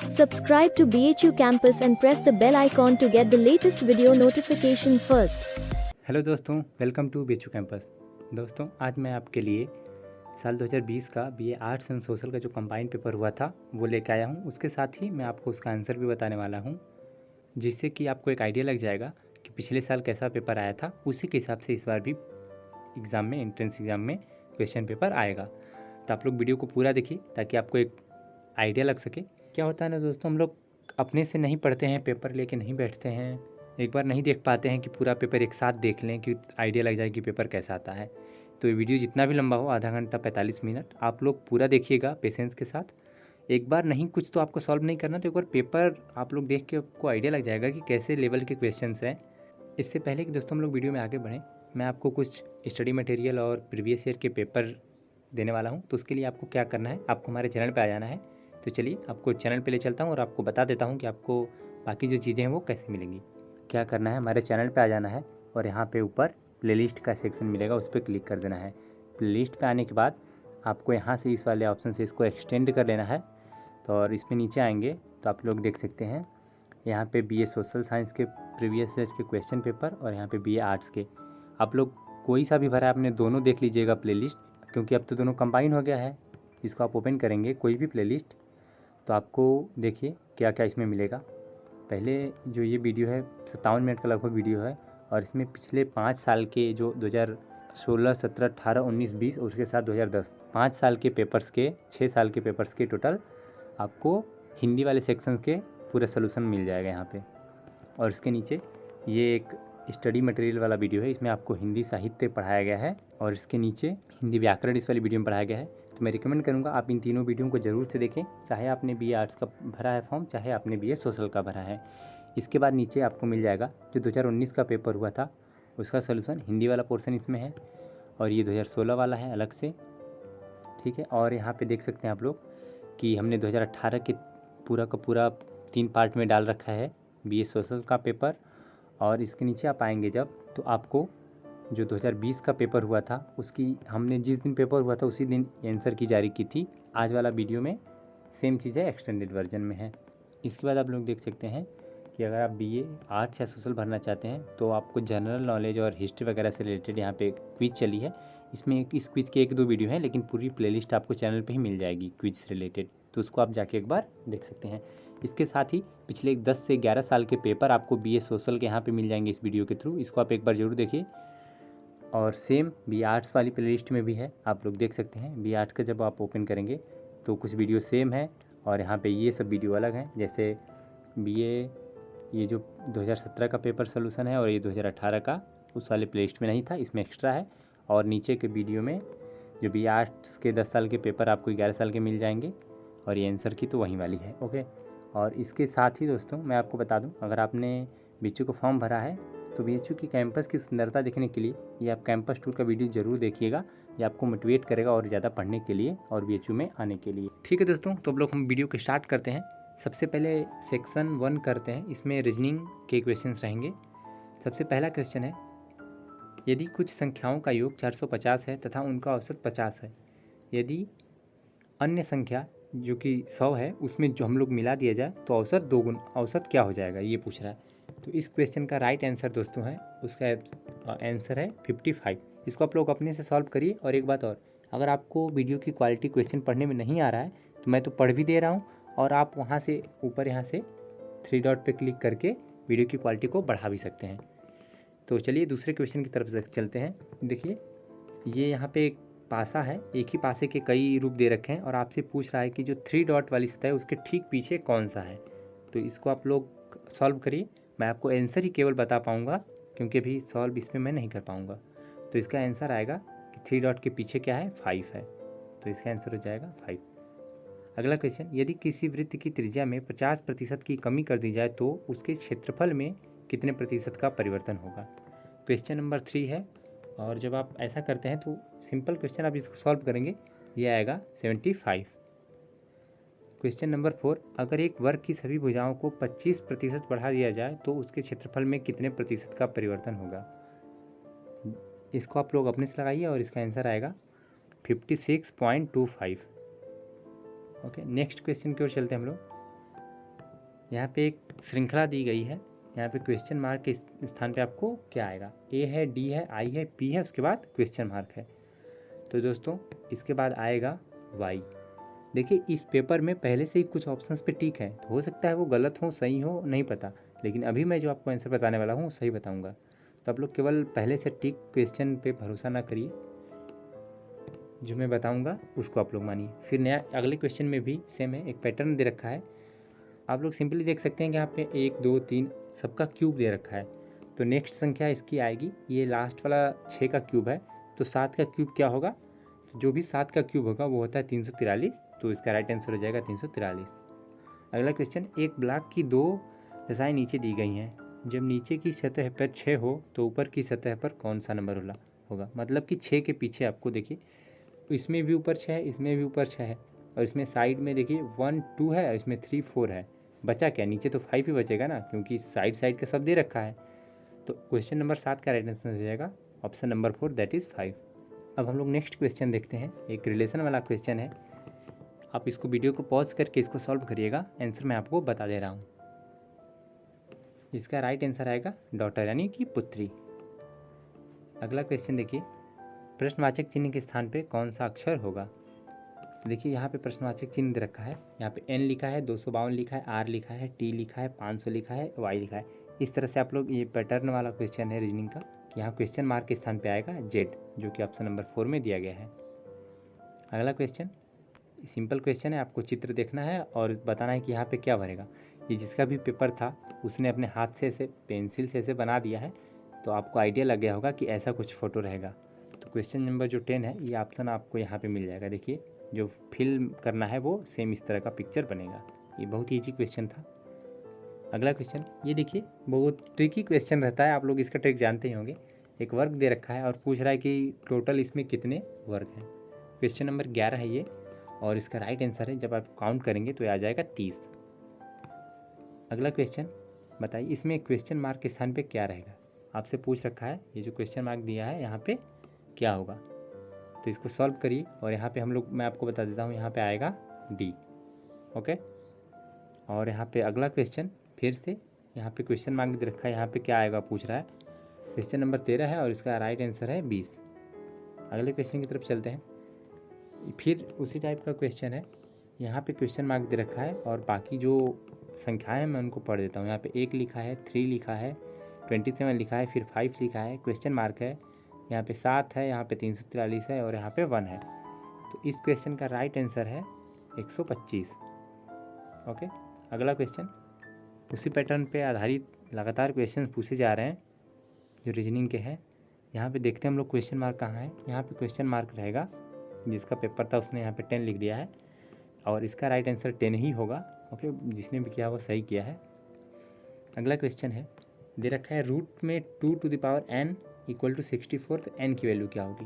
Subscribe to BHU Campus and press the bell icon to get the latest video notification first. Hello दोस्तों, welcome to BHU campus. दोस्तों, आज मैं आपके लिए साल 2020 का BA आर्ट्स एंड सोशल का जो कंबाइंड पेपर हुआ था वो लेके आया हूँ। उसके साथ ही मैं आपको उसका आंसर भी बताने वाला हूँ, जिससे कि आपको एक आइडिया लग जाएगा कि पिछले साल कैसा पेपर आया था। उसी के हिसाब से इस बार भी एग्ज़ाम में, एंट्रेंस एग्ज़ाम में क्वेश्चन पेपर आएगा। तो आप लोग वीडियो को पूरा देखिए ताकि आपको एक आइडिया लग सके। क्या होता है ना दोस्तों, हम लोग अपने से नहीं पढ़ते हैं, पेपर लेके नहीं बैठते हैं, एक बार नहीं देख पाते हैं कि पूरा पेपर एक साथ देख लें कि आइडिया लग जाए कि पेपर कैसा आता है। तो ये वीडियो जितना भी लंबा हो, आधा घंटा 45 मिनट, आप लोग पूरा देखिएगा पेशेंस के साथ। एक बार नहीं कुछ तो आपको सॉल्व नहीं करना, तो एक बार पेपर आप लोग देख के आपको आइडिया लग जाएगा कि कैसे लेवल के क्वेश्चंस हैं। इससे पहले कि दोस्तों हम लोग वीडियो में आगे बढ़ें, मैं आपको कुछ स्टडी मटेरियल और प्रीवियस ईयर के पेपर देने वाला हूँ। तो उसके लिए आपको क्या करना है, आपको हमारे चैनल पर आ जाना है। तो चलिए आपको चैनल पे ले चलता हूँ और आपको बता देता हूँ कि आपको बाकी जो चीज़ें हैं वो कैसे मिलेंगी। क्या करना है, हमारे चैनल पे आ जाना है और यहाँ पे ऊपर प्लेलिस्ट का सेक्शन मिलेगा, उस पर क्लिक कर देना है। प्लेलिस्ट पे आने के बाद आपको यहाँ से इस वाले ऑप्शन से इसको एक्सटेंड कर लेना है। तो और इसमें नीचे आएंगे तो आप लोग देख सकते हैं यहाँ पे BA सोशल साइंस के प्रीवियस ईयर के क्वेश्चन पेपर और यहाँ पे BA आर्ट्स के। आप लोग कोई सा भी भरा है आपने, दोनों देख लीजिएगा प्लेलिस्ट, क्योंकि अब तो दोनों कंबाइन हो गया है। इसको आप ओपन करेंगे कोई भी प्लेलिस्ट, तो आपको देखिए क्या क्या इसमें मिलेगा। पहले जो ये वीडियो है 57 मिनट का लगभग वीडियो है, और इसमें पिछले 5 साल के जो 2016, 17, 18, 19, 20 और उसके साथ 2010 5 साल के पेपर्स के, 6 साल के पेपर्स के टोटल आपको हिंदी वाले सेक्शंस के पूरा सोल्यूशन मिल जाएगा यहाँ पे। और इसके नीचे ये एक स्टडी मटेरियल वाला वीडियो है, इसमें आपको हिंदी साहित्य पढ़ाया गया है और इसके नीचे हिंदी व्याकरण इस वाली वीडियो में पढ़ाया गया है। तो मैं रिकमेंड करूँगा आप इन तीनों वीडियो को ज़रूर से देखें, चाहे आपने BA आर्ट्स का भरा है फॉर्म, चाहे आपने BA सोशल का भरा है। इसके बाद नीचे आपको मिल जाएगा जो 2019 का पेपर हुआ था उसका सोल्यूशन, हिंदी वाला पोर्सन इसमें है, और ये 2016 वाला है अलग से, ठीक है। और यहाँ पे देख सकते हैं आप लोग कि हमने 2018 के पूरा का पूरा 3 पार्ट में डाल रखा है BA सोशल का पेपर। और इसके नीचे आप आएंगे जब, तो आपको जो 2020 का पेपर हुआ था उसकी, हमने जिस दिन पेपर हुआ था उसी दिन आंसर की जारी की थी। आज वाला वीडियो में सेम चीज़ है, एक्सटेंडेड वर्जन में है। इसके बाद आप लोग देख सकते हैं कि अगर आप BA आर्ट्स या सोशल भरना चाहते हैं तो आपको जनरल नॉलेज और हिस्ट्री वगैरह से रिलेटेड यहाँ पे क्विज चली है। इसमें इस क्विज के 1-2 वीडियो हैं, लेकिन पूरी प्लेलिस्ट आपको चैनल पे ही मिल जाएगी क्विज से रिलेटेड, तो उसको आप जाके एक बार देख सकते हैं। इसके साथ ही पिछले 10 से 11 साल के पेपर आपको BA सोशल के यहाँ पे मिल जाएंगे इस वीडियो के थ्रू, इसको आप एक बार ज़रूर देखिए। और सेम BA आर्ट्स वाली प्लेलिस्ट में भी है, आप लोग देख सकते हैं। BA आर्ट्स का जब आप ओपन करेंगे तो कुछ वीडियो सेम है और यहाँ पे ये सब वीडियो अलग हैं। जैसे BA ये जो 2017 का पेपर सोल्यूशन है और ये 2018 का उस वाले प्लेलिस्ट में नहीं था, इसमें एक्स्ट्रा है। और नीचे के वीडियो में जो BA आर्ट्स के 10 साल के पेपर आपको 11 साल के मिल जाएंगे, और ये आंसर की तो वहीं वाली है, ओके। और इसके साथ ही दोस्तों मैं आपको बता दूं, अगर आपने BHU का फॉर्म भरा है तो BHU की कैंपस की सुंदरता देखने के लिए ये आप कैंपस टूर का वीडियो ज़रूर देखिएगा। ये आपको मोटिवेट करेगा और ज़्यादा पढ़ने के लिए और BHU में आने के लिए। ठीक है दोस्तों, तो अब लोग हम वीडियो को स्टार्ट करते हैं। सबसे पहले सेक्शन 1 करते हैं, इसमें रीजनिंग के क्वेश्चंस रहेंगे। सबसे पहला क्वेश्चन है, यदि कुछ संख्याओं का योग 450 है तथा उनका औसत 50 है, यदि अन्य संख्या जो कि 100 है उसमें जो हम लोग मिला दिया जाए तो औसत 2 गुना, औसत क्या हो जाएगा, ये पूछ रहा है। तो इस क्वेश्चन का राइट आंसर दोस्तों है, उसका आंसर है 55। इसको आप लोग अपने से सॉल्व करिए। और एक बात और, अगर आपको वीडियो की क्वालिटी क्वेश्चन पढ़ने में नहीं आ रहा है तो मैं तो पढ़ भी दे रहा हूँ, और आप वहाँ से ऊपर यहाँ से 3 डॉट पे क्लिक करके वीडियो की क्वालिटी को बढ़ा भी सकते हैं। तो चलिए दूसरे क्वेश्चन की तरफ से चलते हैं। देखिए ये यहाँ पे एक पासा है, एक ही पासे के कई रूप दे रखे हैं, और आपसे पूछ रहा है कि जो 3 डॉट वाली सतह है उसके ठीक पीछे कौन सा है। तो इसको आप लोग सॉल्व करिए। मैं आपको आंसर ही केवल बता पाऊंगा क्योंकि अभी सॉल्व इसमें मैं नहीं कर पाऊंगा। तो इसका आंसर आएगा कि 3 डॉट के पीछे क्या है, 5 है। तो इसका आंसर हो जाएगा 5। अगला क्वेश्चन, यदि किसी वृत्त की त्रिज्या में 50% की कमी कर दी जाए तो उसके क्षेत्रफल में कितने प्रतिशत का परिवर्तन होगा। क्वेश्चन नंबर 3 है, और जब आप ऐसा करते हैं तो सिंपल क्वेश्चन आप इसको सॉल्व करेंगे, ये आएगा 75। क्वेश्चन नंबर 4, अगर एक वर्ग की सभी भुजाओं को 25% बढ़ा दिया जाए तो उसके क्षेत्रफल में कितने प्रतिशत का परिवर्तन होगा। इसको आप लोग अपने से लगाइए और इसका आंसर आएगा 56.25। ओके, नेक्स्ट क्वेश्चन की ओर चलते हैं हम लोग। यहाँ पे एक श्रृंखला दी गई है, यहाँ पे क्वेश्चन मार्क के स्थान पे आपको क्या आएगा, ए है, डी है, आई है, पी है, उसके बाद क्वेश्चन मार्क है। तो दोस्तों इसके बाद आएगा वाई। देखिए इस पेपर में पहले से ही कुछ ऑप्शंस पे टिक है, तो हो सकता है वो गलत हो, सही हो, नहीं पता, लेकिन अभी मैं जो आपको आंसर बताने वाला हूँ सही बताऊँगा। तो आप लोग केवल पहले से टिक क्वेश्चन पे भरोसा ना करिए, जो मैं बताऊँगा उसको आप लोग मानिए। फिर नया अगले क्वेश्चन में भी सेम है, एक पैटर्न दे रखा है, आप लोग सिंपली देख सकते हैं कि यहाँ पे 1 2 3 सबका क्यूब दे रखा है। तो नेक्स्ट संख्या इसकी आएगी, ये लास्ट वाला 6 का क्यूब है, तो 7 का क्यूब क्या होगा, तो जो भी 7 का क्यूब होगा वो होता है 343, तो इसका राइट आंसर हो जाएगा 343। अगला क्वेश्चन, एक ब्लॉक की 2 दशाएं नीचे दी गई हैं, जब नीचे की सतह पर 6 हो तो ऊपर की सतह पर कौन सा नंबर होगा। मतलब कि 6 के पीछे आपको देखिए, इसमें भी ऊपर 6 है, इसमें भी ऊपर 6 है, और इसमें साइड में देखिए 1 2 है, और इसमें 3 4 है, बचा क्या, नीचे तो 5 ही बचेगा ना, क्योंकि साइड साइड का सब दे रखा है। तो क्वेश्चन नंबर 7 का राइट आंसर हो जाएगा ऑप्शन नंबर 4, दैट इज़ 5। अब हम लोग नेक्स्ट क्वेश्चन देखते हैं, एक रिलेशन वाला क्वेश्चन है। आप इसको वीडियो को पॉज करके इसको सॉल्व करिएगा, आंसर मैं आपको बता दे रहा हूँ। इसका राइट आंसर आएगा डॉटर, यानी कि पुत्री। अगला क्वेश्चन देखिए, प्रश्नवाचक चिन्ह के स्थान पे कौन सा अक्षर होगा। देखिए यहाँ पे प्रश्नवाचक चिन्ह दे रखा है, यहाँ पे एन लिखा है, 252 लिखा है, आर लिखा है, टी लिखा है, 500 लिखा है, वाई लिखा है। इस तरह से आप लोग, ये पैटर्न वाला क्वेश्चन है रीजनिंग का, कि यहाँ क्वेश्चन मार्क के स्थान पे आएगा जेड, जो कि ऑप्शन नंबर 4 में दिया गया है। अगला क्वेश्चन सिंपल क्वेश्चन है, आपको चित्र देखना है और बताना है कि यहाँ पे क्या भरेगा। ये जिसका भी पेपर था उसने अपने हाथ से ऐसे पेंसिल से ऐसे बना दिया है, तो आपको आइडिया लग गया होगा कि ऐसा कुछ फोटो रहेगा। तो क्वेश्चन नंबर जो 10 है, ये ऑप्शन आपको यहाँ पे मिल जाएगा। देखिए जो फिल्म करना है वो सेम इस तरह का पिक्चर बनेगा। ये बहुत ईजी क्वेश्चन था। अगला क्वेश्चन, ये देखिए बहुत ट्रिकी क्वेश्चन रहता है, आप लोग इसका ट्रिक जानते ही होंगे। एक वर्ग दे रखा है और पूछ रहा है कि टोटल इसमें कितने वर्ग हैं। क्वेश्चन नंबर 11 है ये, और इसका राइट आंसर है, जब आप काउंट करेंगे तो आ जाएगा 30। अगला क्वेश्चन बताइए, इसमें क्वेश्चन मार्क के स्थान पे क्या रहेगा। आपसे पूछ रखा है, ये जो क्वेश्चन मार्क दिया है यहाँ पे क्या होगा, तो इसको सॉल्व करिए। और यहाँ पे हम लोग, मैं आपको बता देता हूँ, यहाँ पे आएगा डी। ओके, और यहाँ पे अगला क्वेश्चन फिर से यहाँ पे क्वेश्चन मार्क दे रखा है, यहाँ पे क्या आएगा पूछ रहा है। क्वेश्चन नंबर 13 है और इसका राइट आंसर है 20। अगले क्वेश्चन की तरफ चलते हैं, फिर उसी टाइप का क्वेश्चन है। यहाँ पे क्वेश्चन मार्क दे रखा है और बाकी जो संख्याएं मैं उनको पढ़ देता हूँ। यहाँ पे 1 लिखा है, 3 लिखा है, 27 लिखा है, फिर 5 लिखा है, क्वेश्चन मार्क है, यहाँ पे 7 है, यहाँ पे 343 है, और यहाँ पे 1 है। तो इस क्वेश्चन का राइट आंसर है 125। ओके, अगला क्वेश्चन, उसी पैटर्न पे आधारित लगातार क्वेश्चन पूछे जा रहे हैं जो रीजनिंग के हैं। यहाँ पे देखते हैं हम लोग क्वेश्चन मार्क कहाँ है। यहाँ पे क्वेश्चन मार्क रहेगा, जिसका पेपर था उसने यहाँ पे 10 लिख दिया है, और इसका राइट आंसर 10 ही होगा। ओके, जिसने भी किया वो सही किया है। अगला क्वेश्चन है, दे रखा है रूट में 2 to the power n equal to 64, तो n की वैल्यू क्या होगी।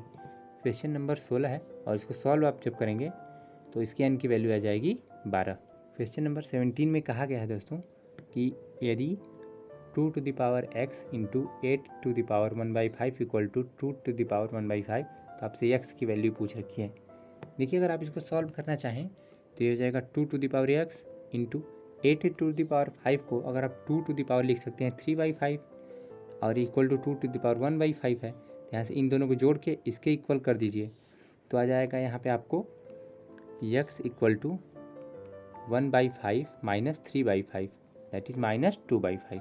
क्वेश्चन नंबर 16 है, और इसको सॉल्व आप जब करेंगे तो इसकी n की वैल्यू आ जाएगी 12। क्वेश्चन नंबर 17 में कहा गया है दोस्तों कि यदि 2 to the power x into 8 to the power 1/5 equal to 2 to the power 1/5, तो आपसे x की वैल्यू पूछ रखी है। देखिए अगर आप इसको सॉल्व करना चाहें तो ये हो जाएगा 2 to the power x into 8 to the power 5 को अगर आप 2 टू द पावर लिख सकते हैं 3/5, और equal to 2 to the power 1/5 है, तो यहाँ से इन दोनों को जोड़ के इसके इक्वल कर दीजिए, तो आ जाएगा यहाँ पे आपको x equal to 1/5 minus 3/5, that is minus 2/5।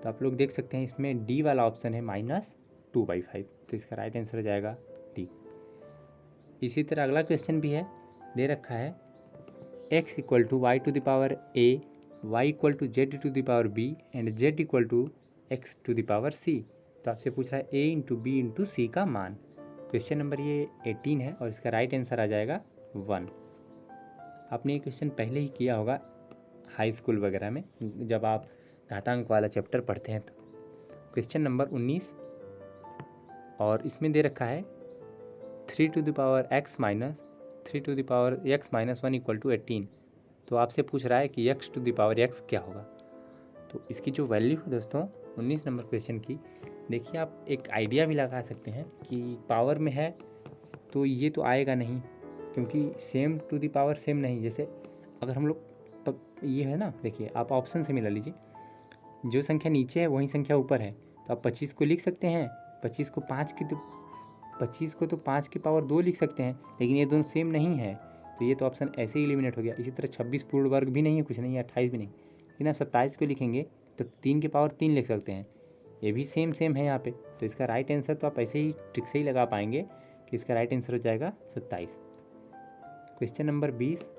तो आप लोग देख सकते हैं इसमें डी वाला ऑप्शन है माइनस 2/5, तो इसका राइट आंसर हो जाएगा डी। इसी तरह अगला क्वेश्चन भी है, दे रखा है x equal to Y to the power a, y equal to Z to the power b and z equal to x to the power c। तो आपसे पूछ रहा है a into B into C का मान। क्वेश्चन नंबर ये 18 है, और इसका राइट आंसर आ जाएगा 1। आपने ये क्वेश्चन पहले ही किया होगा हाई स्कूल वगैरह में, जब आप घातांक वाला चैप्टर पढ़ते हैं। तो क्वेश्चन नंबर 19, और इसमें दे रखा है 3 to the power x minus 3 to the power x minus 1 equal to 18। तो आपसे पूछ रहा है कि x to the power x क्या होगा। तो इसकी जो वैल्यू है दोस्तों 19 नंबर क्वेश्चन की, देखिए आप एक आइडिया भी लगा सकते हैं कि पावर में है तो ये तो आएगा नहीं, क्योंकि same to the power same नहीं। जैसे अगर हम लोग ये है ना, देखिए आप ऑप्शन से मिला लीजिए, जो संख्या नीचे है वही संख्या ऊपर है, तो आप 25 को लिख सकते हैं, 25 को 5 की पावर 2 लिख सकते हैं, लेकिन ये दोनों सेम नहीं है, तो ये तो ऑप्शन ऐसे ही एलिमिनेट हो गया। इसी तरह 26 पूर्ण वर्ग भी नहीं है, कुछ नहीं है, 28 भी नहीं, लेकिन आप 27 को लिखेंगे तो 3 की पावर 3 लिख सकते हैं, ये भी सेम है यहाँ पे, तो इसका राइट आंसर तो आप ऐसे ही ट्रिक से ही लगा पाएंगे कि इसका राइट आंसर हो जाएगा 27। क्वेश्चन नंबर 20,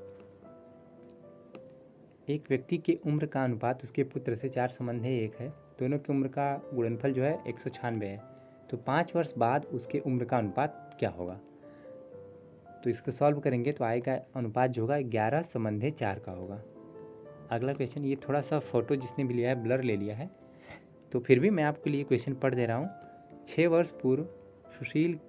एक व्यक्ति की उम्र का अनुपात उसके पुत्र से 4 संबंधी 1 है, दोनों की उम्र का गुणनफल जो है 196 है, तो 5 वर्ष बाद उसके उम्र का अनुपात क्या होगा। तो इसको सॉल्व करेंगे तो आएगा अनुपात जो होगा 11 संबंधी 4 का होगा। अगला क्वेश्चन, ये थोड़ा सा फोटो जिसने भी लिया है ब्लर ले लिया है, तो फिर भी मैं आपके लिए क्वेश्चन पढ़ दे रहा हूँ। 6 वर्ष पूर्व सुशील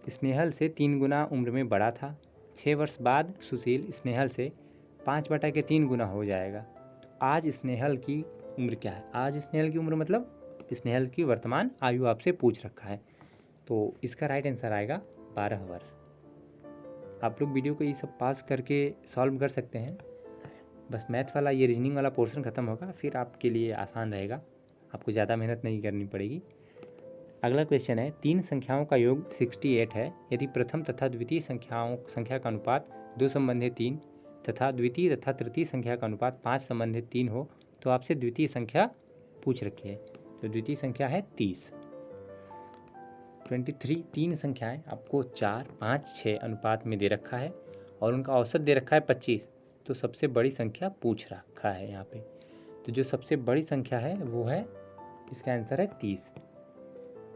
स्नेहल से 3 गुना उम्र में बड़ा था, 6 वर्ष बाद सुशील स्नेहल से 5/3 गुना हो जाएगा, तो आज स्नेहल की उम्र क्या है। आज स्नेहल की उम्र मतलब स्नेहल की वर्तमान आयु आपसे पूछ रखा है, तो इसका राइट आंसर आएगा 12 वर्ष। आप लोग वीडियो को ये सब पास करके सॉल्व कर सकते हैं, बस मैथ वाला ये रीजनिंग वाला पोर्शन ख़त्म होगा, फिर आपके लिए आसान रहेगा, आपको ज़्यादा मेहनत नहीं करनी पड़ेगी। अगला क्वेश्चन है, 3 संख्याओं का योग 68 है, यदि प्रथम तथा द्वितीय संख्या का अनुपात 2 संबंधी 3 तथा द्वितीय तथा तृतीय संख्या का अनुपात 5 संबंधी 3 हो, तो आपसे द्वितीय संख्या पूछ रखी है, तो द्वितीय संख्या है 30। 23 3 संख्याएं आपको 4, 5, 6 अनुपात में दे रखा है और उनका औसत दे रखा है 25, तो सबसे बड़ी संख्या पूछ रखा है यहाँ पे, तो जो सबसे बड़ी संख्या है वो है, इसका आंसर है 30।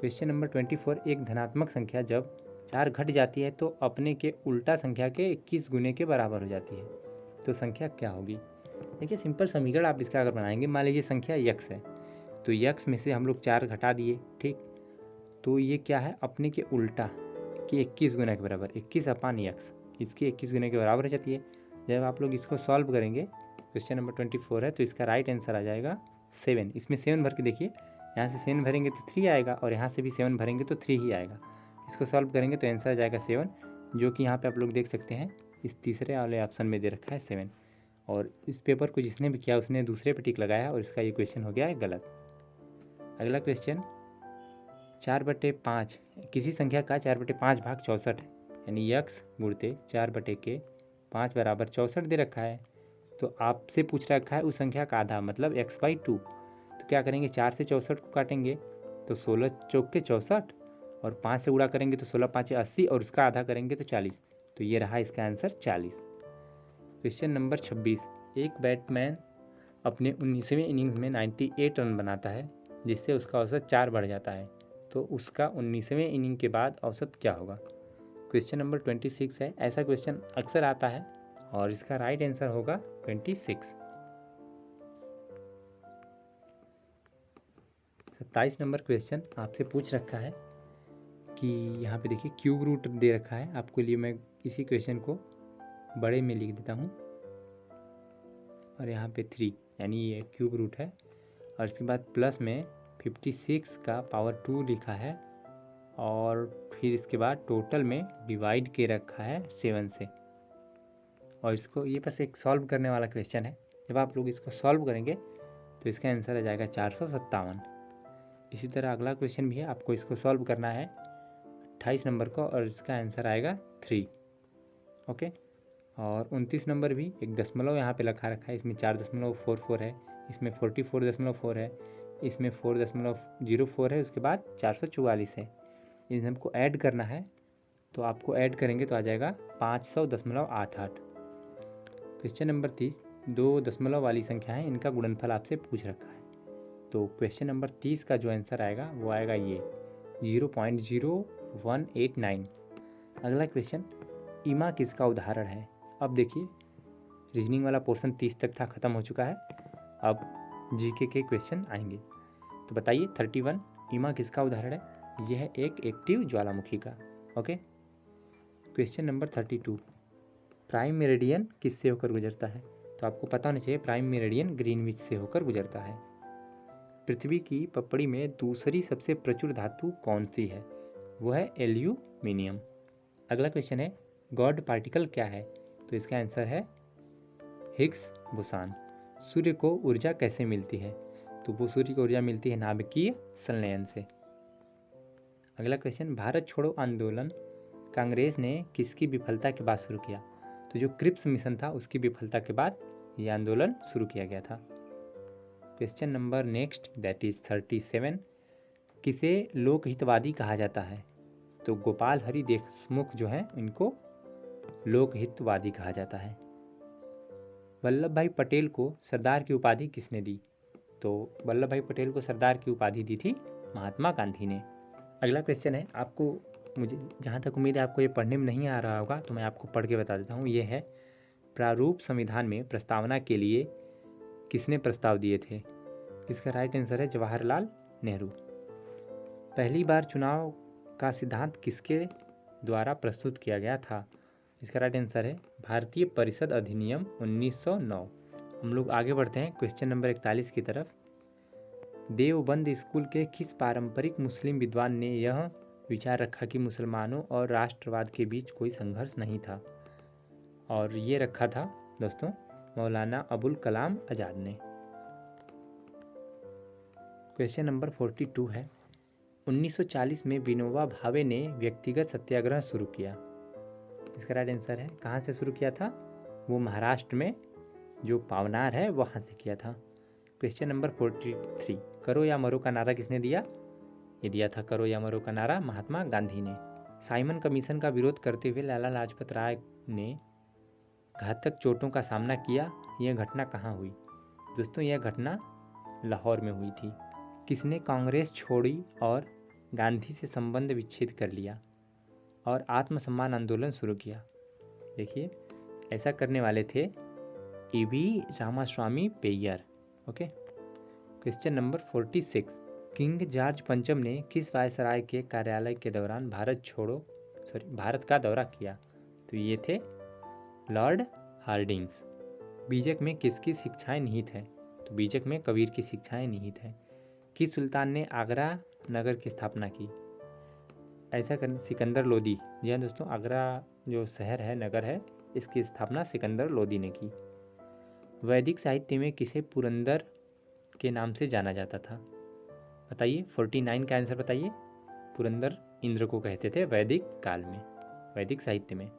क्वेश्चन नंबर 24, एक धनात्मक संख्या जब 4 घट जाती है तो अपने के उल्टा संख्या के 21 गुने के बराबर हो जाती है, तो संख्या क्या होगी। देखिए सिंपल समीकरण आप इसका अगर बनाएंगे, मान लीजिए संख्या यक्स है, तो यक्स में से हम लोग 4 घटा दिए, ठीक, तो ये क्या है, अपने के उल्टा कि 21 गुना के बराबर, 21/यक्स, इसके 21 गुना के बराबर हो जाती है। जब आप लोग इसको सॉल्व करेंगे, क्वेश्चन नंबर 24 है, तो इसका राइट आंसर आ जाएगा 7। इसमें 7 भर के देखिए, यहाँ से 7 भरेंगे तो 3 आएगा और यहाँ से भी 7 भरेंगे तो 3 ही आएगा। इसको सॉल्व करेंगे तो आंसर आ जाएगा 7, जो कि यहाँ पे आप लोग देख सकते हैं इस तीसरे वाले ऑप्शन में दे रखा है 7, और इस पेपर को जिसने भी किया उसने दूसरे पे टिक लगाया और इसका ये क्वेश्चन हो गया है गलत। अगला क्वेश्चन, 4/5 किसी संख्या का 4/5 भाग 64 है, यानी यक्स गुणते 4/5 बराबर 64 दे रखा है, तो आपसे पूछ रखा है उस संख्या का आधा मतलब x/2, तो क्या करेंगे, 4 से 64 को काटेंगे तो 16 चौक के 64 और 5 से गुणा करेंगे तो 16 5 80 और उसका आधा करेंगे तो 40, तो ये रहा इसका आंसर 40। क्वेश्चन नंबर 26, एक बैट्समैन अपने 19वें इनिंग्स में 98 रन बनाता है, जिससे उसका औसत 4 बढ़ जाता है, तो उसका 19वें इनिंग के बाद औसत क्या होगा। क्वेश्चन नंबर 26 है, ऐसा क्वेश्चन अक्सर आता है और इसका राइट आंसर होगा 26। 27 नंबर क्वेश्चन आपसे पूछ रखा है कि यहाँ पे देखिए क्यूब रूट दे रखा है, आपके लिए मैं इसी क्वेश्चन को बड़े में लिख देता हूँ और यहाँ पे 3 यानी ये क्यूब रूट है, और इसके बाद प्लस में 56 का पावर 2 लिखा है और फिर इसके बाद टोटल में डिवाइड के रखा है 7 से, और इसको ये बस एक सॉल्व करने वाला क्वेश्चन है। जब आप लोग इसको सॉल्व करेंगे तो इसका आंसर आ जाएगा 457। इसी तरह अगला क्वेश्चन भी है, आपको इसको सॉल्व करना है 28 नंबर को और इसका आंसर आएगा 3। ओके, और 29 नंबर भी एक दशमलव यहाँ पे रखा है, इसमें 4.44 है, इसमें 44.4 है, इसमें 4.04 है, उसके बाद 444 है, इन सबको ऐड करना है, तो आपको ऐड करेंगे तो आ जाएगा 500.88। क्वेश्चन नंबर 30, 2 दशमलव वाली संख्या है, इनका गुणनफल आपसे पूछ रखा है, तो क्वेश्चन नंबर 30 का जो आंसर आएगा वो आएगा ये 0.0189। अगला क्वेश्चन, इमा किसका उदाहरण है। अब देखिए रीजनिंग वाला पोर्शन 30 तक था, खत्म हो चुका है, अब जीके के क्वेश्चन आएंगे, तो बताइए 31 इमा किसका उदाहरण है। यह है एक एक्टिव ज्वालामुखी का। Okay, question number 32, prime meridian किससे होकर गुजरता है, तो आपको पता होना चाहिए प्राइम मेरिडियन ग्रीनविच से होकर गुजरता है। पृथ्वी की पपड़ी में दूसरी सबसे प्रचुर धातु कौन सी है, वो है एल्यूमिनियम। अगला क्वेश्चन है, गॉड पार्टिकल क्या है, तो इसका आंसर है हिग्स बोसान। सूर्य को ऊर्जा कैसे मिलती है? तो वो सूर्य को ऊर्जा मिलती है नाभिकीय संलयन से। अगला क्वेश्चन, भारत छोड़ो आंदोलन कांग्रेस ने किसकी विफलता के बाद शुरू किया? तो जो क्रिप्स मिशन था उसकी विफलता के बाद यह आंदोलन शुरू किया गया था। Question number next that is 37, किसे लोकहितवादी कहा जाता है? तो गोपाल हरि देशमुख जो हैं इनको लोकहितवादी कहा जाता है। वल्लभ भाई पटेल को सरदार की उपाधि किसने दी? तो वल्लभ भाई पटेल को सरदार की उपाधि दी थी महात्मा गांधी ने। अगला क्वेश्चन है, आपको मुझे जहाँ तक उम्मीद है आपको ये पढ़ने में नहीं आ रहा होगा तो मैं आपको पढ़ के बता देता हूँ। ये है, प्रारूप संविधान में प्रस्तावना के लिए किसने प्रस्ताव दिए थे? इसका राइट आंसर है जवाहरलाल नेहरू। पहली बार चुनाव का सिद्धांत किसके द्वारा प्रस्तुत किया गया था? इसका राइट आंसर है भारतीय परिषद अधिनियम 1909। हम लोग आगे बढ़ते हैं क्वेश्चन नंबर 41 की तरफ। देवबंद स्कूल के किस पारंपरिक मुस्लिम विद्वान ने यह विचार रखा कि मुसलमानों और राष्ट्रवाद के बीच कोई संघर्ष नहीं था? और ये रखा था दोस्तों मौलाना अबुल कलाम आज़ाद ने। क्वेश्चन नंबर 42 है, 1940 में विनोबा भावे ने व्यक्तिगत सत्याग्रह शुरू किया। इसका राइट आंसर है, कहाँ से शुरू किया था? वो महाराष्ट्र में जो पावनार है वहाँ से किया था। क्वेश्चन नंबर 43, करो या मरो का नारा किसने दिया? ये दिया था करो या मरो का नारा महात्मा गांधी ने। साइमन कमीशन का विरोध करते हुए लाला लाजपत राय ने घातक चोटों का सामना किया। यह घटना कहाँ हुई? दोस्तों यह घटना लाहौर में हुई थी। किसने कांग्रेस छोड़ी और गांधी से संबंध विच्छेद कर लिया और आत्मसम्मान आंदोलन शुरू किया? देखिए ऐसा करने वाले थे EV Ramaswamy Periyar. Okay. Question number 46, king George पंचम ने किस वायसराय के कार्यालय के दौरान भारत का दौरा किया? तो ये थे लॉर्ड हार्डिंग्स। बीजक में किसकी शिक्षाएं निहित हैं? तो बीजक में कबीर की शिक्षाएं निहित हैं। किस सुल्तान ने आगरा नगर की स्थापना की? ऐसा करने सिकंदर लोदी। जी हाँ दोस्तों, आगरा जो शहर है, नगर है, इसकी स्थापना सिकंदर लोदी ने की। वैदिक साहित्य में किसे पुरंदर के नाम से जाना जाता था? बताइए 49 का आंसर बताइए। पुरंदर इंद्र को कहते थे वैदिक काल में, वैदिक साहित्य में।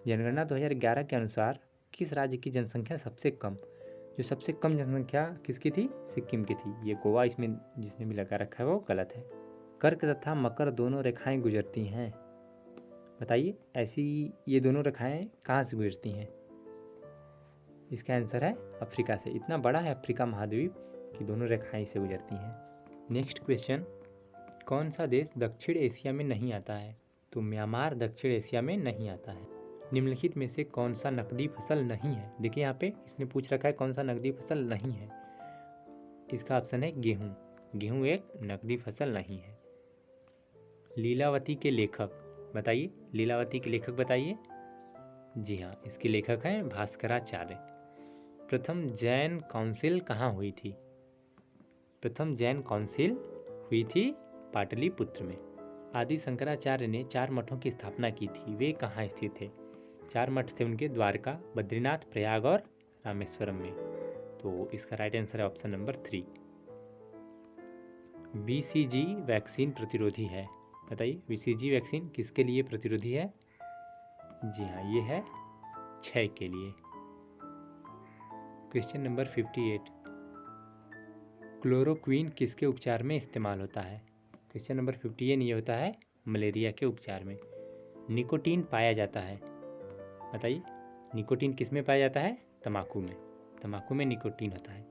जनगणना 2011 के अनुसार किस राज्य की जनसंख्या सबसे कम? जो सबसे कम जनसंख्या किसकी थी? सिक्किम की थी। ये गोवा इसमें जिसने भी लगा रखा है वो गलत है। कर्क तथा मकर दोनों रेखाएं गुजरती हैं। बताइए ऐसी ये दोनों रेखाएं कहाँ से गुजरती हैं? इसका आंसर है अफ्रीका से। इतना बड़ा है अफ्रीका महाद्वीप कि दोनों रेखाएं से गुजरती हैं। नेक्स्ट क्वेश्चन, कौन सा देश दक्षिण एशिया में नहीं आता है? तो म्यांमार दक्षिण एशिया में नहीं आता है। निम्नलिखित में से कौन सा नकदी फसल नहीं है? देखिए यहाँ पे इसने पूछ रखा है कौन सा नकदी फसल नहीं है। इसका ऑप्शन है गेहूं। गेहूं एक नकदी फसल नहीं है। लीलावती के लेखक बताइए, लीलावती के लेखक बताइए। जी हाँ, इसके लेखक हैं भास्कराचार्य। प्रथम जैन काउंसिल कहाँ हुई थी? प्रथम जैन काउंसिल हुई थी पाटलिपुत्र में। आदि शंकराचार्य ने 4 मठों की स्थापना की थी, वे कहाँ स्थित थे? 4 मठ थे उनके, द्वारका, बद्रीनाथ, प्रयाग और रामेश्वरम में। तो इसका राइट आंसर है ऑप्शन नंबर 3। बीसीजी वैक्सीन प्रतिरोधी है। बताइए बीसीजी वैक्सीन किसके लिए प्रतिरोधी है? जी हाँ, ये है क्षय के लिए। क्वेश्चन नंबर 58, क्लोरोक्वीन किसके उपचार में इस्तेमाल होता है? क्वेश्चन नंबर 58 ये होता है मलेरिया के उपचार में। निकोटीन पाया जाता है। बताइए निकोटीन किस में पाया जाता है? तंबाकू में। तंबाकू में निकोटीन होता है।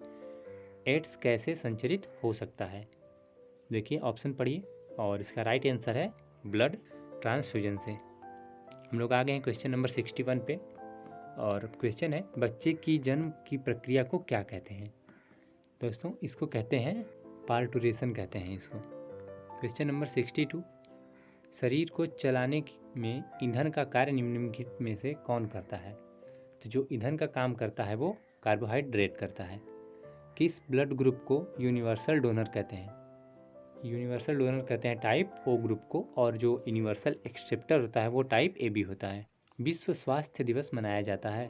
एड्स कैसे संचरित हो सकता है? देखिए ऑप्शन पढ़िए और इसका राइट आंसर है ब्लड ट्रांसफ्यूजन से। हम लोग आ गए हैं क्वेश्चन नंबर 61 पे और क्वेश्चन है बच्चे की जन्म की प्रक्रिया को क्या कहते हैं? दोस्तों इसको कहते हैं पार्टुरेशन कहते हैं इसको। क्वेश्चन नंबर 62, शरीर को चलाने में ईंधन का कार्य निम्नलिखित में से कौन करता है? तो जो ईंधन का काम करता है वो कार्बोहाइड्रेट करता है। किस ब्लड ग्रुप को यूनिवर्सल डोनर कहते हैं? यूनिवर्सल डोनर कहते हैं टाइप ओ ग्रुप को, और जो यूनिवर्सल एक्सेप्टर होता है वो टाइप ए बी होता है। विश्व स्वास्थ्य दिवस मनाया जाता है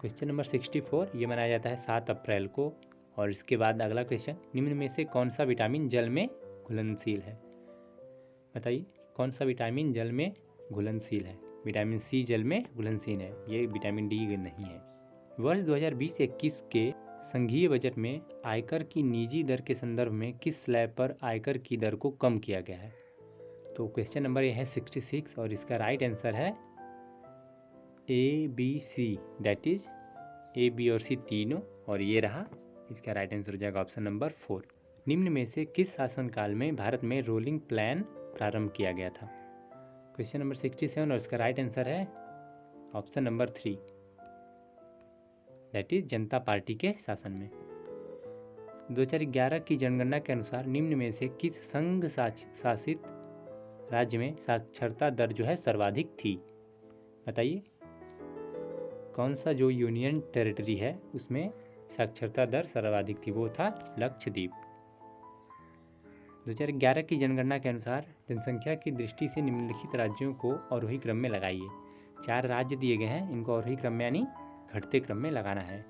क्वेश्चन नंबर 64, ये मनाया जाता है 7 अप्रैल को। और इसके बाद अगला क्वेश्चन, निम्न में से कौन सा विटामिन जल में घुलनशील है? बताइए कौन सा विटामिन जल में घुलनशील है? विटामिन सी जल में घुलनशील है, ये विटामिन डी नहीं है। वर्ष 2020-21 के संघीय बजट में आयकर की निजी दर के संदर्भ में किस स्लैब पर आयकर की दर को कम किया गया है? तो क्वेश्चन नंबर ये है 66 और इसका राइट आंसर है ABC, that is A B और सी तीनों, और ये रहा इसका राइट आंसर हो जाएगा ऑप्शन नंबर 4। निम्न में से किस शासनकाल में भारत में रोलिंग प्लान प्रारंभ किया गया था? क्वेश्चन नंबर 67 और इसका राइट आंसर है option number 3, that is Janata party के शासन में। 2011 की जनगणना के अनुसार निम्न में से किस संघ शासित राज्य में साक्षरता दर जो है सर्वाधिक थी? बताइए कौन सा जो यूनियन टेरिटरी है उसमें साक्षरता दर सर्वाधिक थी? वो था लक्षद्वीप। 2011 की जनगणना के अनुसार जनसंख्या की दृष्टि से निम्नलिखित राज्यों को आरोही क्रम में लगाइए। 4 राज्य दिए गए हैं, इनको आरोही क्रम में यानी घटते क्रम में लगाना है।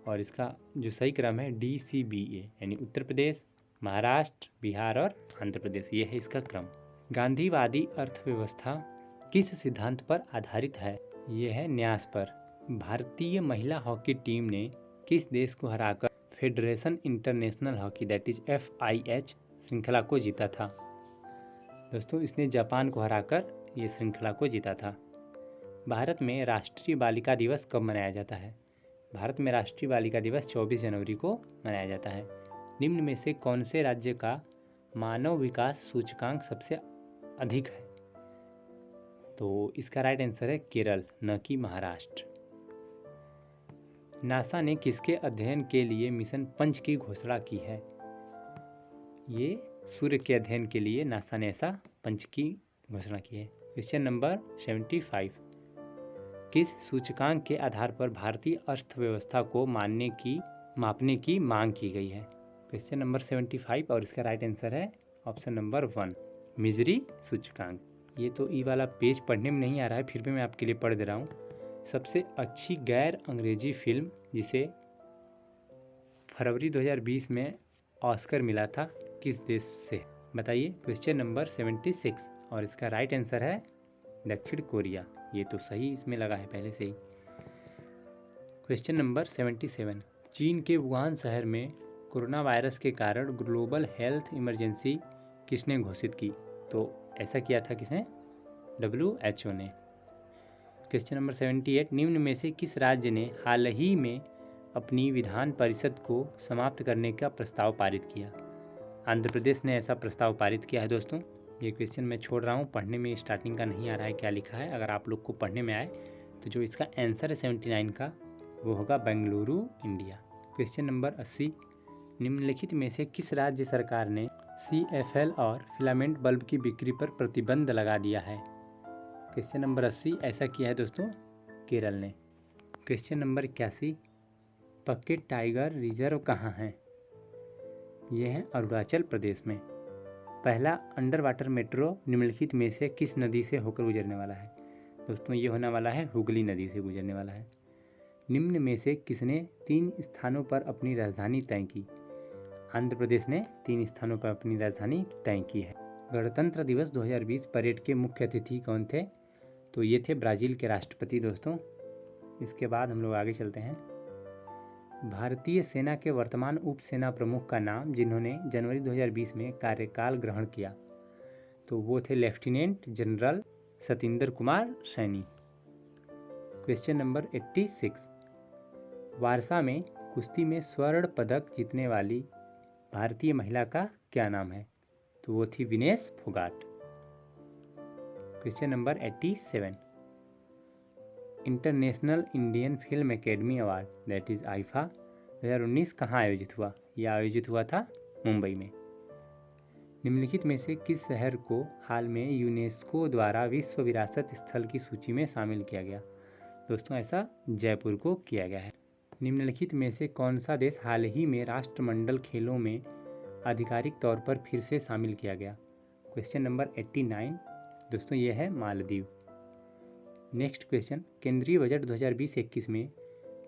और इसका जो सही क्रम है DCBA यानी उत्तर प्रदेश, महाराष्ट्र, बिहार और आंध्र प्रदेश, ये है इसका क्रम। गांधीवादी अर्थव्यवस्था किस सिद्धांत पर आधारित है? ये है न्यास पर। भारतीय महिला हॉकी टीम ने किस देश को हराकर federation international hockey that is FIH श्रृंखला को जीता था? दोस्तों इसने जापान को हराकर ये श्रृंखला को जीता था। भारत में राष्ट्रीय बालिका दिवस कब मनाया जाता है? भारत में राष्ट्रीय बालिका दिवस 24 जनवरी को मनाया जाता है। निम्न में से कौन से राज्य का मानव विकास सूचकांक सबसे अधिक है? तो इसका राइट आंसर है केरल, न कि महाराष्ट्र। नासा ने किसके अध्ययन के लिए मिशन पंच की घोषणा की है? ये सूर्य के अध्ययन के लिए नासा ने ऐसा पंच की घोषणा की है। क्वेश्चन नंबर 75, किस सूचकांक के आधार पर भारतीय अर्थव्यवस्था को मापने की मांग की गई है? क्वेश्चन नंबर 75 और इसका राइट आंसर है ऑप्शन नंबर 1, मिजरी सूचकांक। ये तो ई वाला पेज पढ़ने में नहीं आ रहा है, फिर भी मैं आपके लिए पढ़ दे रहा हूँ। सबसे अच्छी गैर अंग्रेजी फिल्म जिसे फरवरी 2020 में ऑस्कर मिला था, किस देश से? बताइए। क्वेश्चन नंबर 76 और इसका राइट आंसर है दक्षिण कोरिया। ये तो सही इसमें लगा है पहले से ही। क्वेश्चन नंबर 77, चीन के वुहान शहर में कोरोना वायरस के कारण ग्लोबल हेल्थ इमरजेंसी किसने घोषित की? तो ऐसा किया था किसने? WHO ने। क्वेश्चन नंबर 78, निम्न में से किस राज्य ने हाल ही में अपनी विधान परिषद को समाप्त करने का प्रस्ताव पारित किया? आंध्र प्रदेश ने ऐसा प्रस्ताव पारित किया है। दोस्तों ये क्वेश्चन मैं छोड़ रहा हूँ, पढ़ने में स्टार्टिंग का नहीं आ रहा है क्या लिखा है। अगर आप लोग को पढ़ने में आए तो जो इसका आंसर है 79 का वो होगा बेंगलुरु, इंडिया। क्वेश्चन नंबर 80, निम्नलिखित में से किस राज्य सरकार ने CFL और फिलामेंट बल्ब की बिक्री पर प्रतिबंध लगा दिया है? क्वेश्चन नंबर 80 ऐसा किया है दोस्तों केरल ने। Question number 81, pocket tiger reserve कहाँ है? ये है अरुणाचल प्रदेश में। पहला अंडर वाटर मेट्रो निम्नलिखित में से किस नदी से होकर गुजरने वाला है? दोस्तों ये होने वाला है हुगली नदी से गुजरने वाला है। निम्न में से किसने 3 स्थानों पर अपनी राजधानी तय की? आंध्र प्रदेश ने 3 स्थानों पर अपनी राजधानी तय की है। गणतंत्र दिवस 2020 परेड के मुख्य अतिथि कौन थे? तो ये थे ब्राज़ील के राष्ट्रपति। दोस्तों इसके बाद हम लोग आगे चलते हैं। भारतीय सेना के वर्तमान उप सेना प्रमुख का नाम जिन्होंने जनवरी 2020 में कार्यकाल ग्रहण किया, तो वो थे lieutenant general Satinder Kumar Saini. Question number 86, वारसा में कुश्ती में स्वर्ण पदक जीतने वाली भारतीय महिला का क्या नाम है? तो वो थी Vinesh Phogat. Question number 87, international Indian film academy award that is IIFA 2019 कहाँ आयोजित हुआ? यह आयोजित हुआ था मुंबई में। निम्नलिखित में से किस शहर को हाल में यूनेस्को द्वारा विश्व विरासत स्थल की सूची में शामिल किया गया? दोस्तों ऐसा जयपुर को किया गया है। निम्नलिखित में से कौन सा देश हाल ही में राष्ट्रमंडल खेलों में आधिकारिक तौर पर फिर से शामिल किया गया? क्वेश्चन नंबर 89 दोस्तों ये है मालदीव। नेक्स्ट क्वेश्चन, केंद्रीय बजट 2020-21 में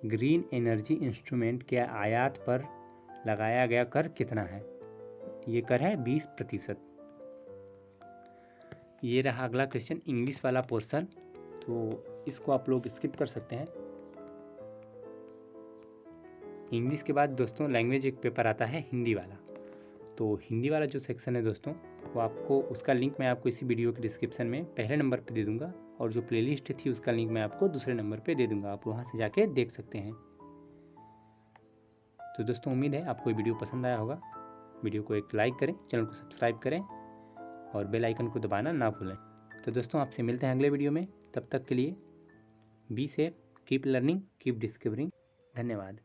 ग्रीन एनर्जी इंस्ट्रूमेंट के आयात पर लगाया गया कर कितना है? ये कर है 20%। ये रहा अगला क्वेश्चन, इंग्लिश वाला पोर्शन, तो इसको आप लोग स्किप कर सकते हैं। इंग्लिश के बाद दोस्तों लैंग्वेज एक पेपर आता है हिंदी वाला, तो हिंदी वाला जो सेक्शन है दोस्तों, वो आपको उसका लिंक मैं आपको इसी वीडियो के डिस्क्रिप्शन में पहले नंबर पे दे दूंगा, और जो प्लेलिस्ट थी उसका लिंक मैं आपको दूसरे नंबर पे दे दूंगा, आप वहाँ से जाके देख सकते हैं। तो दोस्तों उम्मीद है आपको ये वीडियो पसंद आया होगा। वीडियो को एक लाइक करें, चैनल को सब्सक्राइब करें और बेल आइकन को दबाना ना भूलें। तो दोस्तों आपसे मिलते हैं अगले वीडियो में, तब तक के लिए be safe, keep learning, keep discovering. धन्यवाद।